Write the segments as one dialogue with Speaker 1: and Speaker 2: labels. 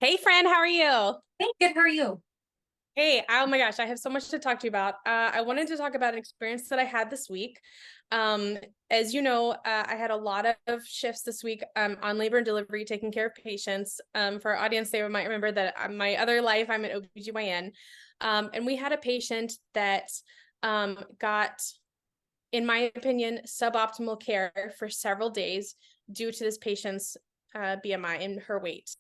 Speaker 1: Hey friend, how are you?
Speaker 2: Hey, good. How are you?
Speaker 1: Hey, oh my gosh, I have so much to talk to you about. I wanted to talk about an experience that I had this week. Um, as you know, I had a lot of shifts this week on labor and delivery, taking care of patients. For our audience, they might remember that my other life, I'm an OBGYN. And we had a patient that got, in my opinion, suboptimal care for several days due to this patient's BMI and her weight.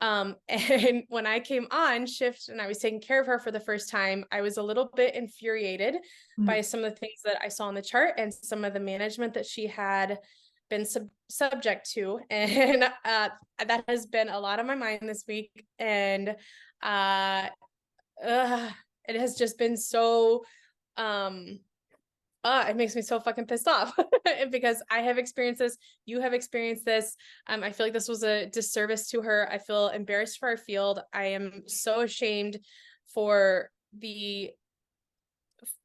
Speaker 1: And when I came on shift and I was taking care of her for the first time, I was a little bit infuriated
Speaker 2: Mm.
Speaker 1: by some of the things that I saw on the chart and some of the management that she had been subject to. And that has been a lot on my mind this week. And uh, it has just been so um it makes me so fucking pissed off because I have experienced this. You have experienced this. I feel like this was a disservice to her. I feel embarrassed for our field. I am so ashamed for the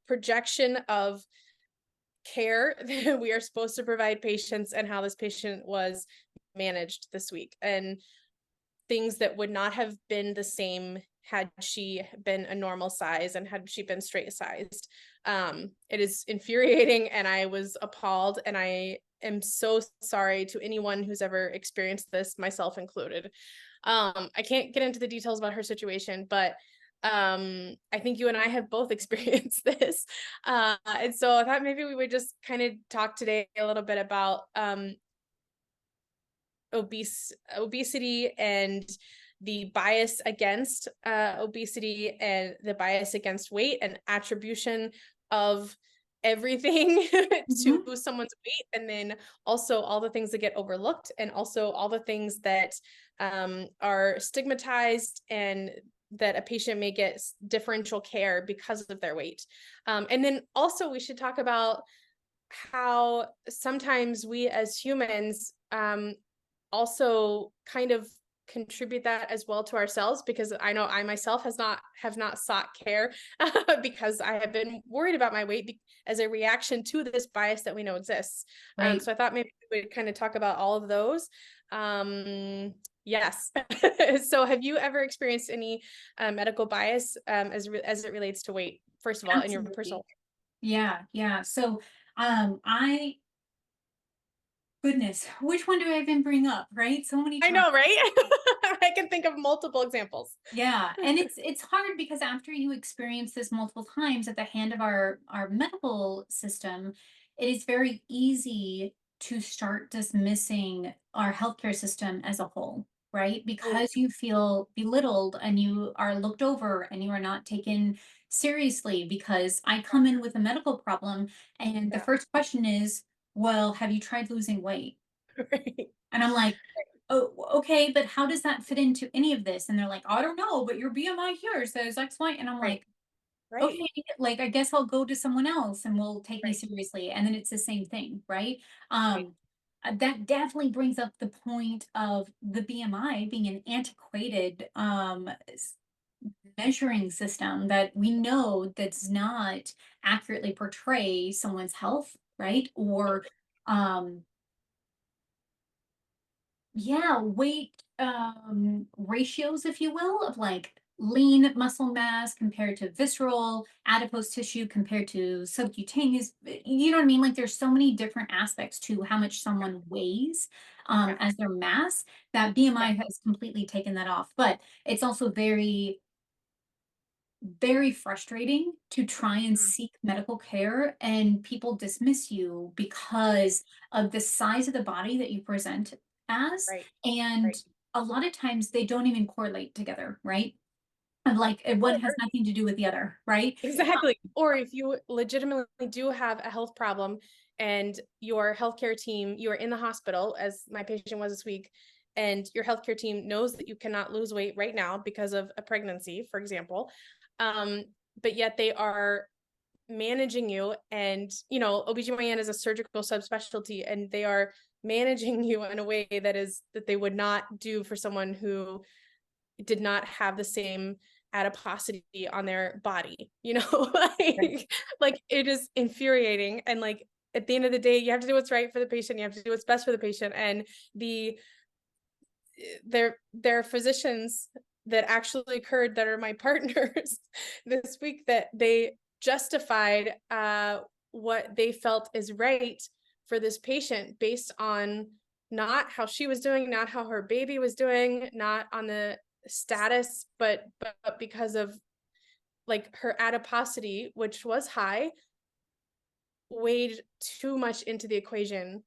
Speaker 1: projection of care that we are supposed to provide patients and how this patient was managed this week. And things that would not have been the same had she been a normal size and had she been straight sized. It is infuriating and I was appalled, and I am so sorry to anyone who's ever experienced this, myself included. I can't get into the details about her situation, but I think you and I have both experienced this. And so I thought maybe we would just kind of talk today a little bit about obesity and the bias against obesity and the bias against weight and attribution of everything to
Speaker 2: Mhm.
Speaker 1: someone's weight, and then also all the things that get overlooked and also all the things that are stigmatized and that a patient may get differential care because of their weight. And then also we should talk about how sometimes we as humans also kind of contribute that as well to ourselves, because I know I myself have not sought care because I have been worried about my weight as a reaction to this bias that we know exists.
Speaker 2: Right.
Speaker 1: So I thought maybe we would kind of talk about all of those. Yes. So have you ever experienced any medical bias as it relates to weight, first of all, in your
Speaker 2: Absolutely.
Speaker 1: personal?
Speaker 2: Yeah, yeah. So, I goodness, which one do I even bring up, right? So many
Speaker 1: I
Speaker 2: times.
Speaker 1: know, right? I can think of multiple examples.
Speaker 2: Yeah, and it's hard because after you experience this multiple times at the hand of our medical system, it is very easy to start dismissing our healthcare system as a whole, right?
Speaker 1: Mm,
Speaker 2: Because you feel belittled and you are looked over and you are not taken seriously. Because I come in with a medical problem and the
Speaker 1: yeah.
Speaker 2: first question is, well, have you tried losing weight?
Speaker 1: Right.
Speaker 2: And I'm like, oh, okay, but how does that fit into any of this? And they're like, I don't know, but your BMI here says X, Y. And I'm
Speaker 1: Right.
Speaker 2: like,
Speaker 1: Right.
Speaker 2: okay, like I guess I'll go to someone else and will take me
Speaker 1: Right.
Speaker 2: seriously. And then it's the same thing, right?
Speaker 1: Right.
Speaker 2: That definitely brings up the point of the BMI being an antiquated measuring system that we know does not accurately portray someone's health, right? Or um yeah, weight ratios, if you will, of like lean muscle mass compared to visceral adipose tissue compared to subcutaneous. You know what I mean? Like there's so many different aspects to how much someone weighs
Speaker 1: Yeah.
Speaker 2: as their mass that BMI
Speaker 1: Yeah.
Speaker 2: has completely taken that off. But it's also very, very frustrating to try and
Speaker 1: Mm,
Speaker 2: seek medical care and people dismiss you because of the size of the body that you present as.
Speaker 1: right.
Speaker 2: And
Speaker 1: Right.
Speaker 2: a lot of times they don't even correlate together, right? And like one has
Speaker 1: Or
Speaker 2: nothing to do with the other, right?
Speaker 1: exactly. Or if you legitimately do have a health problem and your healthcare team, you are in the hospital, as my patient was this week, and your healthcare team knows that you cannot lose weight right now because of a pregnancy, for example. Um, but yet they are managing you, and OBGYN is a surgical subspecialty, and they are managing you in a way that they would not do for someone who did not have the same adiposity on their body,
Speaker 2: Right.
Speaker 1: like it is infuriating. And like at the end of the day, you have to do what's right for the patient, you have to do what's best for the patient, and the there are physicians that actually occurred that are my partners this week that they justified what they felt is right for this patient based on not how she was doing, not how her baby was doing, not on the status, but because of like her adiposity, which was high, weighed too much into the equation,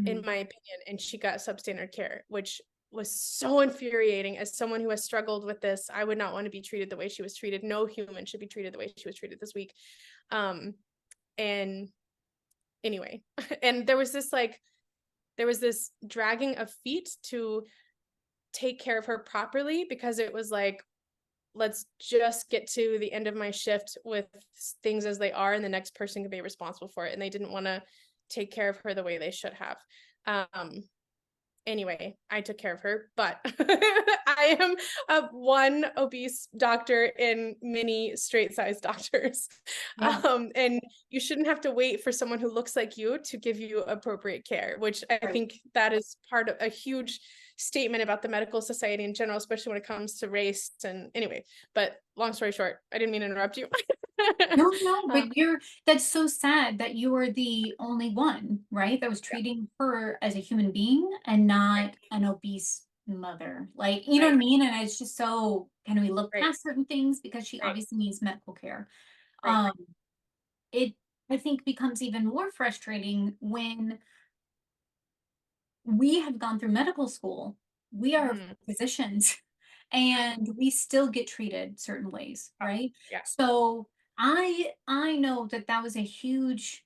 Speaker 1: in
Speaker 2: Mm.
Speaker 1: my opinion, and she got substandard care, which was so infuriating. As someone who has struggled with this, I would not want to be treated the way she was treated. No human should be treated the way she was treated this week. And anyway, and there was this dragging of feet to take care of her properly, because it was like, let's just get to the end of my shift with things as they are, and the next person can be responsible for it. And they didn't want to take care of her the way they should have. Anyway, I took care of her, but I am one obese doctor in many straight sized doctors.
Speaker 2: Yeah.
Speaker 1: And you shouldn't have to wait for someone who looks like you to give you appropriate care, which I
Speaker 2: Right.
Speaker 1: think that is part of a huge statement about the medical society in general, especially when it comes to race. And anyway, but long story short, I didn't mean to interrupt you.
Speaker 2: No, no,
Speaker 1: Uh,
Speaker 2: but that's so sad that you were the only one, right? That was
Speaker 1: yeah,
Speaker 2: treating her as a human being and not
Speaker 1: right,
Speaker 2: an obese mother. Like, you know what I
Speaker 1: right,
Speaker 2: mean? And it's just so, can we look
Speaker 1: right,
Speaker 2: past certain things because she
Speaker 1: right,
Speaker 2: obviously needs medical care?
Speaker 1: right.
Speaker 2: Um, it, I think, becomes even more frustrating when we have gone through medical school. We are
Speaker 1: Mhm.
Speaker 2: physicians and we still get treated certain ways,
Speaker 1: Oh,
Speaker 2: right?
Speaker 1: yeah.
Speaker 2: So I know that that was a huge,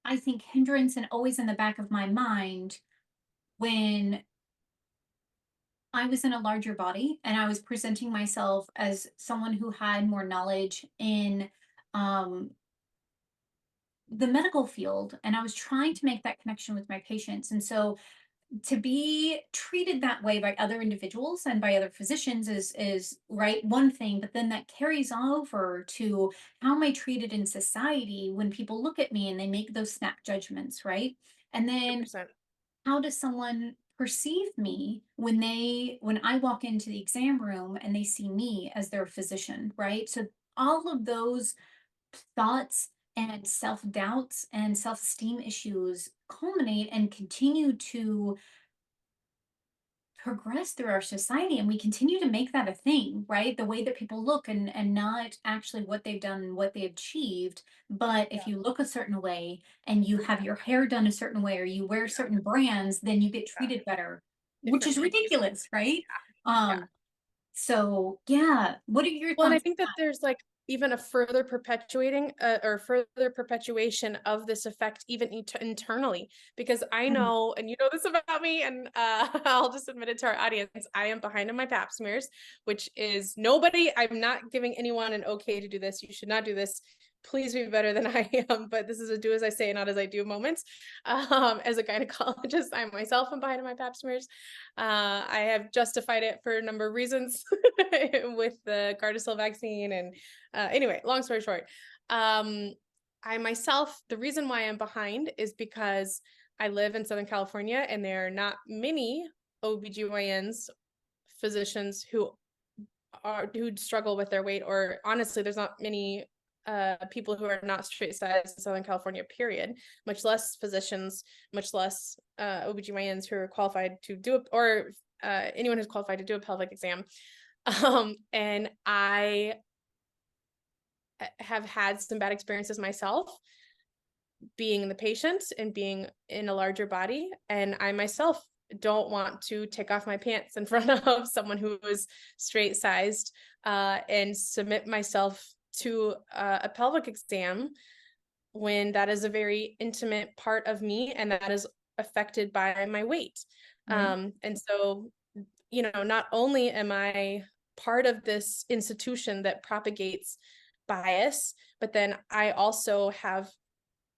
Speaker 2: I think, hindrance and always in the back of my mind when I was in a larger body and I was presenting myself as someone who had more knowledge in um, the medical field, and I was trying to make that connection with my patients. And so to be treated that way by other individuals and by other physicians is right one thing, but then that carries over to how am I treated in society when people look at me and they make those snap judgments, right? And then
Speaker 1: 100%.
Speaker 2: how does someone perceive me when when I walk into the exam room and they see me as their physician, right? So all of those thoughts and self-doubts and self-esteem issues culminate and continue to progress through our society, and we continue to make that a thing, right? The way that people look and not actually what they've done and what they achieved. But
Speaker 1: Yeah,
Speaker 2: if you look a certain way and you have your hair done a certain way or you wear
Speaker 1: yeah,
Speaker 2: certain brands, then you get
Speaker 1: yeah.
Speaker 2: treated better, which is
Speaker 1: Differently.
Speaker 2: ridiculous, right?
Speaker 1: Yeah.
Speaker 2: um so yeah, what are your
Speaker 1: Well, and I
Speaker 2: thoughts
Speaker 1: think
Speaker 2: on
Speaker 1: that there's like even a further perpetuating or further perpetuation of this effect even internally, because I
Speaker 2: that? Mm,
Speaker 1: know, and you know this about me, and I'll just admit it to our audience, I am behind on my pap smears, which is nobody, I'm not giving anyone an okay to do this. You should not do this. Please be better than I am, but this is a do as I say, not as I do moment. As a gynecologist, I myself am behind on my pap smears. I have justified it for a number of reasons with the Gardasil vaccine. And anyway, long story short, I myself, the reason why I'm behind is because I live in Southern California and there are not many OBGYNs, physicians who struggle with their weight, or honestly, there's not many people who are not straight sized in Southern California, period, much less physicians, much less OBGYNs who are qualified to do it, or anyone who's qualified to do a pelvic exam. And I have had some bad experiences myself being the patient and being in a larger body. And I myself don't want to take off my pants in front of someone who is straight sized and submit myself to a pelvic exam when that is a very intimate part of me and that is affected by my weight.
Speaker 2: right.
Speaker 1: And so, not only am I part of this institution that propagates bias, but then I also have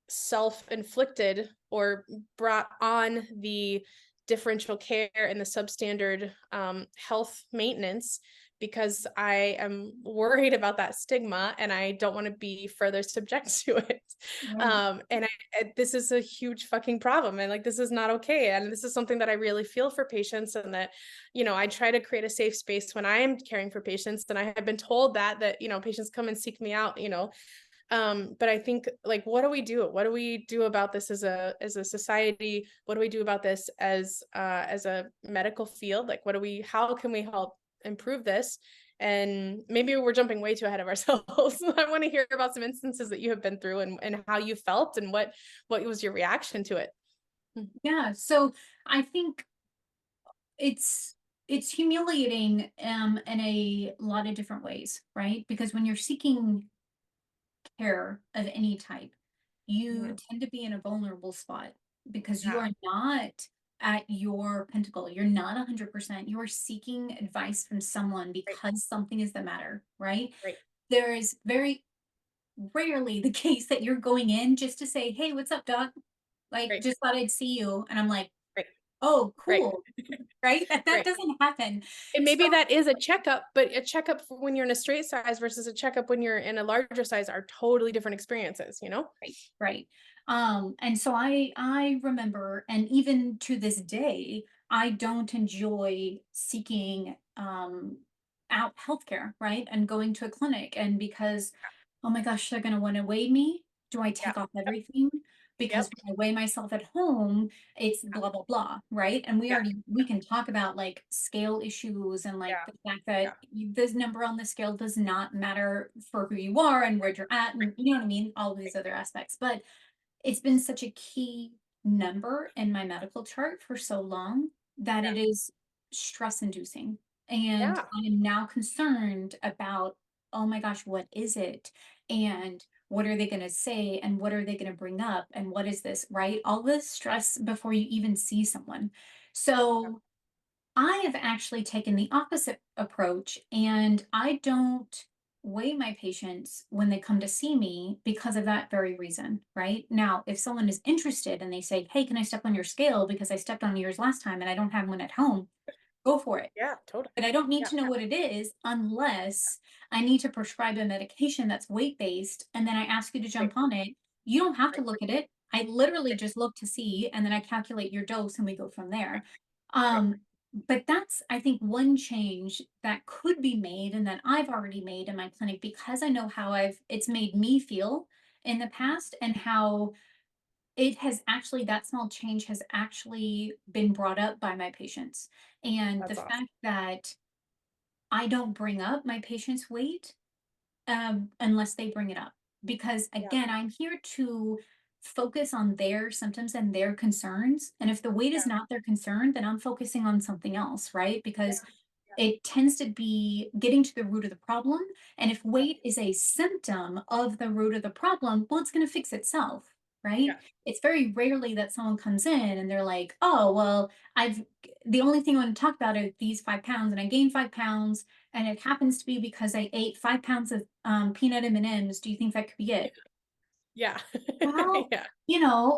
Speaker 1: self-inflicted or brought on the differential care and the substandard health maintenance because I am worried about that stigma and I don't want to be further subject to it.
Speaker 2: Right.
Speaker 1: This is a huge fucking problem, and like this is not okay, and this is something that I really feel for patients, and that, you know, I try to create a safe space when I am caring for patients, and I have been told that, you know, patients come and seek me out, you know. But I think, like, what do we do? What do we do about this as a society? What do we do about this as a medical field? Like, how can we help improve this? And maybe we're jumping way too ahead of ourselves. I want to hear about some instances that you have been through, and how you felt, and what was your reaction to it.
Speaker 2: Yeah. So I think it's it's humiliating in a lot of different ways, right? Because when you're seeking care of any type, you
Speaker 1: Mhm.
Speaker 2: tend to be in a vulnerable spot because you
Speaker 1: Yeah,
Speaker 2: are not at your pinnacle. You're not 100%. You are seeking advice from someone
Speaker 1: right,
Speaker 2: because something is the matter, right?
Speaker 1: right,
Speaker 2: There is very rarely the case that you're going in just to say, "Hey, what's up, doc? Like,
Speaker 1: right,
Speaker 2: just thought I'd see you." And I'm like,
Speaker 1: right,
Speaker 2: "Oh,
Speaker 1: right,
Speaker 2: cool." Right? That
Speaker 1: right.
Speaker 2: doesn't happen.
Speaker 1: And
Speaker 2: So
Speaker 1: maybe that is a checkup, but a checkup for when you're in a straight size versus a checkup when you're in a larger size are totally different experiences, you know?
Speaker 2: right, right. And so I remember, and even to this day, I don't enjoy seeking out healthcare, right? And going to a clinic. And because, oh my gosh, they're gonna want to weigh me. Do I
Speaker 1: Yeah.
Speaker 2: take off
Speaker 1: Yep.
Speaker 2: everything? Because
Speaker 1: Yep.
Speaker 2: when I weigh myself at home, it's blah blah blah, right? And
Speaker 1: Yeah.
Speaker 2: we can talk about like scale issues and like
Speaker 1: Yeah.
Speaker 2: the fact that
Speaker 1: Yeah.
Speaker 2: this number on the scale does not matter for who you are and where you're at,
Speaker 1: Right.
Speaker 2: and you know what I mean, all of these
Speaker 1: Right.
Speaker 2: other aspects. But it's been such a key number in my medical chart for so long that
Speaker 1: Yeah.
Speaker 2: it is stress inducing. And
Speaker 1: Yeah.
Speaker 2: I am now concerned about, oh my gosh, what is it? And what are they going to say? And what are they going to bring up? And what is this, right? All this stress before you even see someone.
Speaker 1: Yeah.
Speaker 2: So I have actually taken the opposite approach, and I don't weigh my patients when they come to see me because of that very reason, right? Now, if someone is interested and they say, "Hey, can I step on your scale because I stepped on yours last time and I don't have one at home?" Go for it.
Speaker 1: Yeah. Totally.
Speaker 2: But I don't need
Speaker 1: Yeah.
Speaker 2: to know what it is unless I need to prescribe a medication that's weight based and then I ask you to
Speaker 1: Right.
Speaker 2: jump on it. You don't have to
Speaker 1: Right.
Speaker 2: look at it. I literally
Speaker 1: Right.
Speaker 2: just look to see and then I calculate your dose and we go from
Speaker 1: Right.
Speaker 2: there.
Speaker 1: Right.
Speaker 2: But that's, I think, one change that could be made and that I've already made in my clinic because I know how it's made me feel in the past and how it has actually, that small change has actually been brought up by my patients. And the
Speaker 1: That's awesome.
Speaker 2: fact that I don't bring up my patient's weight unless they bring it up. Because
Speaker 1: Yeah.
Speaker 2: again, I'm here to focus on their symptoms and their concerns. And if the weight is
Speaker 1: Yeah.
Speaker 2: not their concern, then I'm focusing on something else, right?
Speaker 1: Yeah.
Speaker 2: Because
Speaker 1: Yeah.
Speaker 2: it tends to be getting to the root of the problem. And if
Speaker 1: Yeah.
Speaker 2: weight is a symptom of the root of the problem, well, it's going to fix itself, right?
Speaker 1: Yeah.
Speaker 2: It's very rarely that someone comes in and they're like, oh, well, the only thing I want to talk about are these 5 pounds and I gained 5 pounds and it happens to be because I ate 5 pounds of peanut M&Ms. Do you think that could be it?
Speaker 1: Yeah.
Speaker 2: Well,
Speaker 1: Yeah.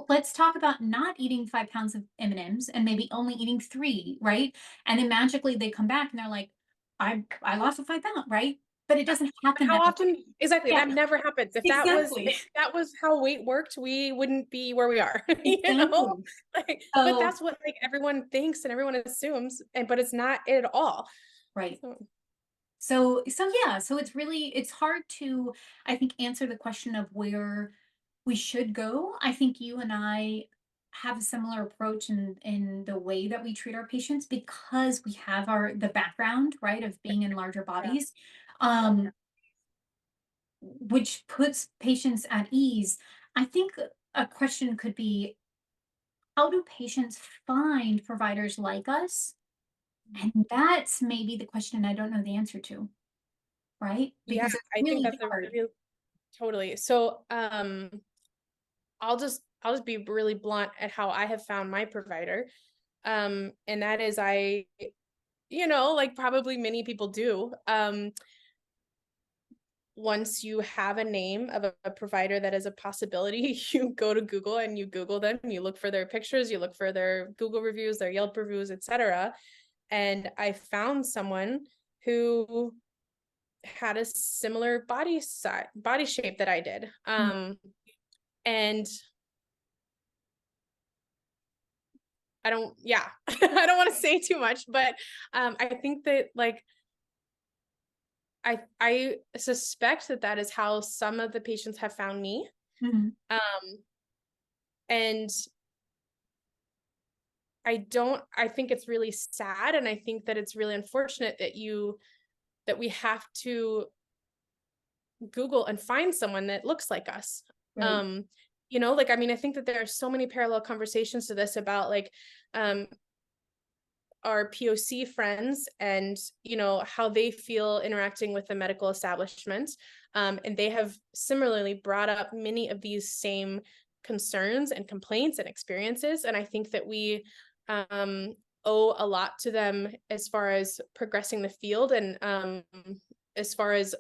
Speaker 2: let's talk about not eating 5 pounds of M&Ms and maybe only eating three, right? And then magically they come back and they're like, I lost a 5 pound, right? But it
Speaker 1: Yeah.
Speaker 2: doesn't happen
Speaker 1: How
Speaker 2: that way.
Speaker 1: often exactly,
Speaker 2: Yeah,
Speaker 1: that never happens. If that was
Speaker 2: exactly.
Speaker 1: if that was how weight worked, we wouldn't be where we are, you know?
Speaker 2: Exactly.
Speaker 1: Like, but
Speaker 2: So,
Speaker 1: that's what, like, everyone thinks and everyone assumes, and but it's not it at all.
Speaker 2: right.
Speaker 1: So
Speaker 2: So yeah, so it's hard to, I think, answer the question of where we should go. I think you and I have a similar approach in the way that we treat our patients because we have the background, right, of being in larger
Speaker 1: yeah.
Speaker 2: bodies.
Speaker 1: Yep.
Speaker 2: Um, which puts patients at ease. I think a question could be, how do patients find providers like us? And that's maybe the question I don't know the answer to, right?
Speaker 1: Yeah,
Speaker 2: Because it's
Speaker 1: I think
Speaker 2: really
Speaker 1: that's a
Speaker 2: hard.
Speaker 1: really totally. So, I'll just be really blunt at how I have found my provider. And that is like probably many people do. Once you have a name of a provider that is a possibility, you go to Google and you Google them, you look for their pictures, you look for their Google reviews, their Yelp reviews, etc. And I found someone who had a similar body shape that I did. And I don't, yeah, I don't want to say too much, but I think that like, I suspect that that is how some of the patients have found me.
Speaker 2: Mhm.
Speaker 1: And I think it's really sad. And I think that it's really unfortunate that we have to Google and find someone that looks like us.
Speaker 2: Right.
Speaker 1: Like, I mean, I think that there are so many parallel conversations to this about like, our POC friends and, how they feel interacting with the medical establishment. And they have similarly brought up many of these same concerns and complaints and experiences. And I think that we owe a lot to them as far as progressing the field and as far as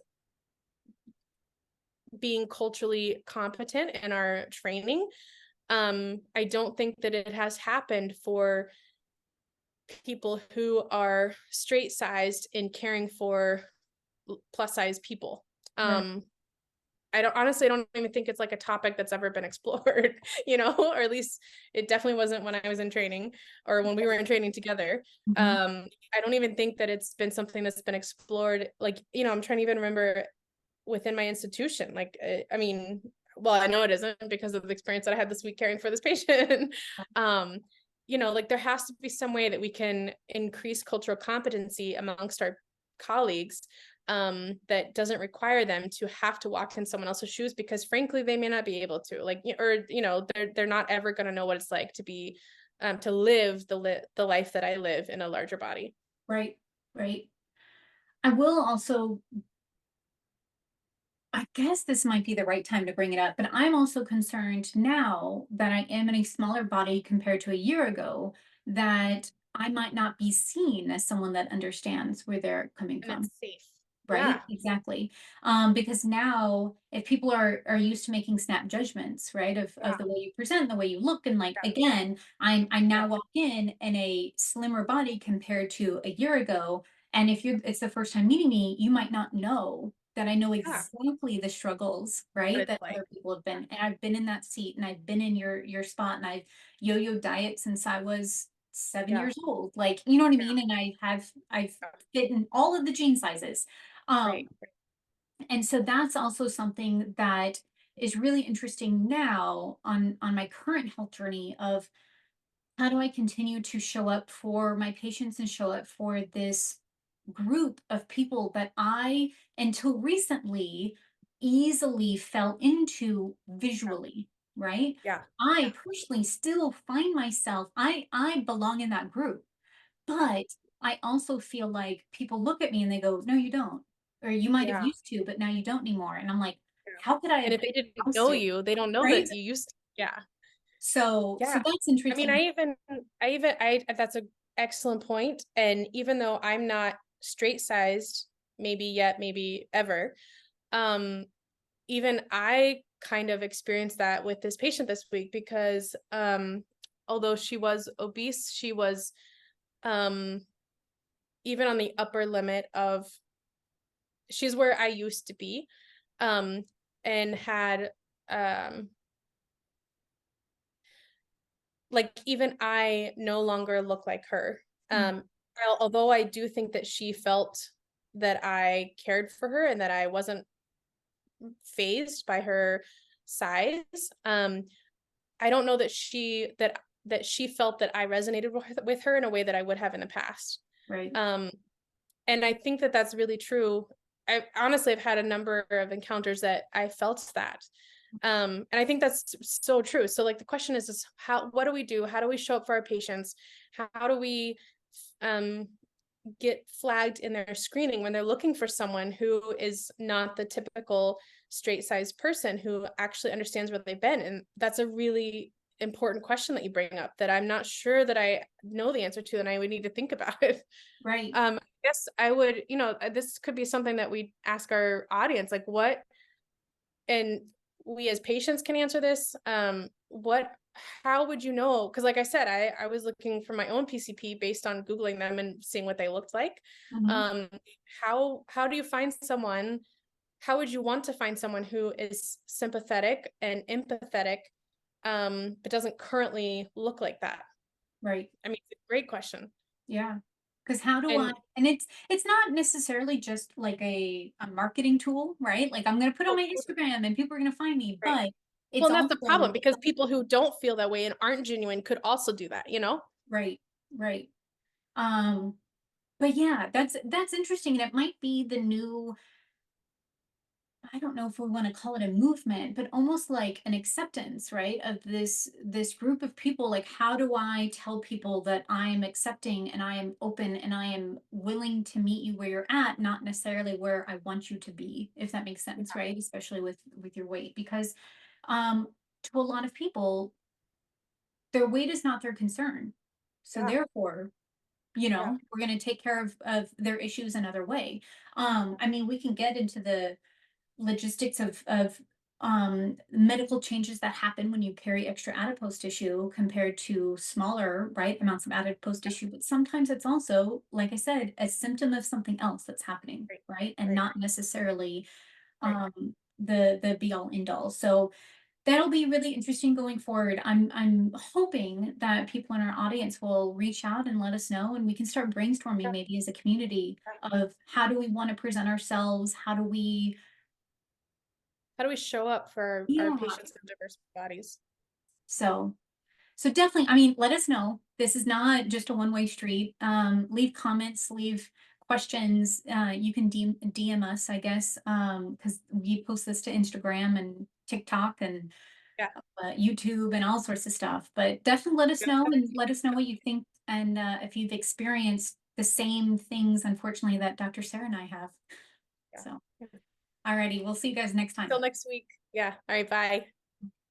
Speaker 1: being culturally competent in our training. I don't think that it has happened for people who are straight sized in caring for plus size people.
Speaker 2: Right.
Speaker 1: I don't even think it's like a topic that's ever been explored, or at least it definitely wasn't when I was in training or when we were in training together.
Speaker 2: Mhm.
Speaker 1: I don't even think that it's been something that's been explored. Like, I'm trying to even remember within my institution. Like, I mean, well, I know it isn't because of the experience that I had this week caring for this patient. Like there has to be some way that we can increase cultural competency amongst our colleagues that doesn't require them to have to walk in someone else's shoes because frankly they may not be able to, like, or they're not ever going to know what it's like to be to live the life that I live in a larger body.
Speaker 2: Right. Right. I will also, I guess this might be the right time to bring it up, but I'm also concerned now that I am in a smaller body compared to a year ago, that I might not be seen as someone that understands where they're coming
Speaker 1: And
Speaker 2: from.
Speaker 1: it's safe.
Speaker 2: Right,
Speaker 1: Yeah.
Speaker 2: exactly. Because now if people are used to making snap judgments, right, of
Speaker 1: Yeah.
Speaker 2: the way you present, the way you look, and like
Speaker 1: Yeah.
Speaker 2: again, I now
Speaker 1: Yeah.
Speaker 2: walk in a slimmer body compared to a year ago. And if it's the first time meeting me, you might not know that I know
Speaker 1: Yeah.
Speaker 2: exactly the struggles,
Speaker 1: What
Speaker 2: right,
Speaker 1: it's
Speaker 2: that
Speaker 1: like.
Speaker 2: other people have been. And I've been in that seat and I've been in your spot and I've yo-yo diet since I was 7 years
Speaker 1: Yeah.
Speaker 2: old. Like, you know what I
Speaker 1: Yeah.
Speaker 2: mean? And I've
Speaker 1: Yeah.
Speaker 2: fit in all of the jean sizes.
Speaker 1: Right.
Speaker 2: Um, and so that's also something that is really interesting now on my current health journey of how do I continue to show up for my patients and show up for this group of people that I, until recently, easily fell into visually, right?
Speaker 1: Yeah.
Speaker 2: I personally still find myself, I belong in that group, but I also feel like people look at me and they go, no, you don't. Or you might have
Speaker 1: Yeah.
Speaker 2: used to, but now you don't anymore. And I'm like,
Speaker 1: Yeah.
Speaker 2: how could I
Speaker 1: And
Speaker 2: have
Speaker 1: if
Speaker 2: been
Speaker 1: they didn't
Speaker 2: exposed
Speaker 1: know
Speaker 2: to?
Speaker 1: you, they don't know
Speaker 2: Right?
Speaker 1: that you used to. Yeah.
Speaker 2: So
Speaker 1: Yeah.
Speaker 2: that's
Speaker 1: I mean,
Speaker 2: interesting.
Speaker 1: that's an excellent point. And even though I'm not straight sized, maybe yet, maybe ever, um, even I kind of experienced that with this patient this week because, although she was obese, she was, um, even on the upper limit of, she's where I used to be, um, and had, um, like even I no longer look like her.
Speaker 2: Mm.
Speaker 1: Although I do think that she felt that I cared for her and that I wasn't phased by her size. I don't know that she felt that I resonated with her in a way that I would have in the past.
Speaker 2: Right.
Speaker 1: Um, and I think that that's really true. I honestly have had a number of encounters that I felt that. And I think that's so true. So like the question is what do we do? How do we show up for our patients? How do we um get flagged in their screening when they're looking for someone who is not the typical straight sized person who actually understands where they've been? And that's a really important question that you bring up that I'm not sure that I know the answer to, and I would need to think about it.
Speaker 2: Right.
Speaker 1: I guess I would, this could be something that we ask our audience, like what, and we as patients can answer this. how would you know? Because like I said, I was looking for my own PCP based on Googling them and seeing what they looked like.
Speaker 2: Mhm.
Speaker 1: Um, how do you find someone? How would you want to find someone who is sympathetic and empathetic, but doesn't currently look like that?
Speaker 2: Right.
Speaker 1: I mean, it's a great question.
Speaker 2: Yeah. Because how do I,
Speaker 1: And
Speaker 2: and it's not necessarily just like a marketing tool, right? Like I'm gonna put on
Speaker 1: oh,
Speaker 2: my
Speaker 1: totally,
Speaker 2: Instagram and people are gonna find me,
Speaker 1: right.
Speaker 2: but
Speaker 1: Well,
Speaker 2: it's
Speaker 1: and that's the problem
Speaker 2: also
Speaker 1: because people who don't feel that way and aren't genuine could also do that, you know?
Speaker 2: right, right. Um, but yeah, that's interesting. And it might be the new, I don't know if we want to call it a movement, but almost like an acceptance, right? Of this group of people. Like, how do I tell people that I am accepting and I am open and I am willing to meet you where you're at, not necessarily where I want you to be, if that makes sense, right? Especially with your weight, because to a lot of people, their weight is not their concern. So
Speaker 1: Yeah,
Speaker 2: therefore,
Speaker 1: yeah,
Speaker 2: we're going to take care of their issues another way. I mean, we can get into the logistics of medical changes that happen when you carry extra adipose tissue compared to smaller, right, amounts of adipose tissue. But sometimes it's also, like I said, a symptom of something else that's happening,
Speaker 1: right,
Speaker 2: right? And
Speaker 1: right,
Speaker 2: not necessarily
Speaker 1: right.
Speaker 2: the be all end all. So that'll be really interesting going forward. I'm hoping that people in our audience will reach out and let us know, and we can start brainstorming
Speaker 1: Yeah,
Speaker 2: maybe as a community
Speaker 1: yeah.
Speaker 2: of how do we want to present ourselves? How do we,
Speaker 1: How do we show up for our
Speaker 2: yeah.
Speaker 1: patients with diverse bodies?
Speaker 2: So so definitely, I mean, let us know. This is not just a one-way street. Leave comments, leave questions. You can DM us, I guess, because we post this to Instagram and TikTok and
Speaker 1: Yeah.
Speaker 2: YouTube and all sorts of stuff. But definitely let us
Speaker 1: Yeah.
Speaker 2: know and let us know what you think and if you've experienced the same things, unfortunately, that Dr. Sarah and I have.
Speaker 1: Yeah.
Speaker 2: So,
Speaker 1: Yeah.
Speaker 2: alrighty, we'll see you guys next
Speaker 1: Till
Speaker 2: time.
Speaker 1: next week. Yeah. All right. Bye.